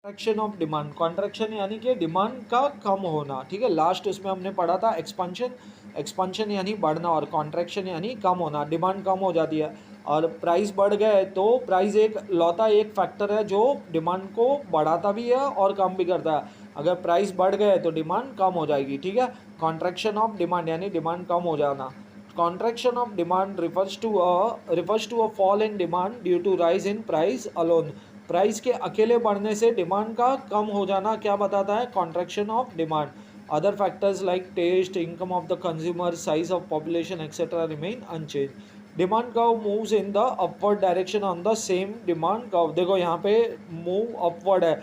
Contraction of demand, contraction यानी कि demand का कम होना, ठीक है। लास्ट उसमें हमने पढ़ा था एक्सपांशन, एक्सपांशन यानी बढ़ना और कॉन्ट्रैक्शन यानी कम होना, डिमांड कम हो जाती है और प्राइस बढ़ गए तो प्राइस एक लौता एक फैक्टर है जो डिमांड को बढ़ाता भी है और कम भी करता है। अगर प्राइस बढ़ गए तो डिमांड कम हो जाएगी, ठीक है। कॉन्ट्रैक्शन ऑफ डिमांड यानी डिमांड कम हो जाना। Contraction of demand refers to a fall in demand due to rise in price alone। Price के अकेले बढ़ने से डिमांड का कम हो जाना क्या बताता है, contraction of demand. Other factors like taste, income of the consumer, size of population etcetera remain unchange. Demand curve moves in the upward direction on the same demand curve. देखो यहाँ पे मूव अपवर्ड है,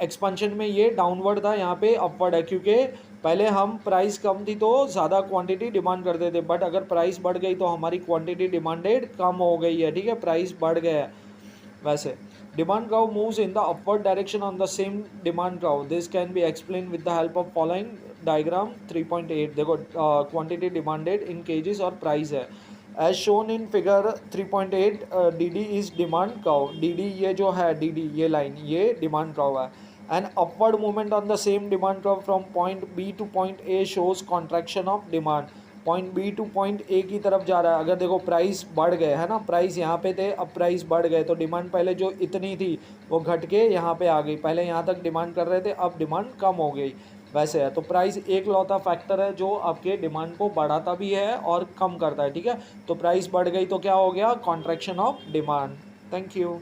expansion में ये downward था, यहाँ पे upward है क्योंकि पहले हम प्राइस कम थी तो ज़्यादा क्वांटिटी डिमांड करते थे, बट अगर प्राइस बढ़ गई तो हमारी क्वांटिटी डिमांडेड कम हो गई है, ठीक है, प्राइस बढ़ गया है। वैसे demand curve moves in the upward direction on the same demand curve. This can be explain with the help of following diagram 3.8। देखो क्वांटिटी डिमांडेड इन केजेस और प्राइस है as shown in figure 3.8। D D is demand curve, D D ये जो है D D ये line ये demand curve है। An upward movement on the same demand curve from point B to point A shows contraction of demand. Point B to point A की तरफ जा रहा है। अगर देखो प्राइस बढ़ गए है ना, प्राइस यहाँ पे थे अब प्राइस बढ़ गए तो डिमांड पहले जो इतनी थी वो घट के यहाँ पे आ गई, पहले यहाँ तक डिमांड कर रहे थे अब डिमांड कम हो गई, वैसे है। तो प्राइस एक लौता फैक्टर है जो आपके डिमांड को बढ़ाता भी है और कम करता है, ठीक है। तो प्राइस बढ़ गई तो क्या हो गया, contraction of demand. Thank you.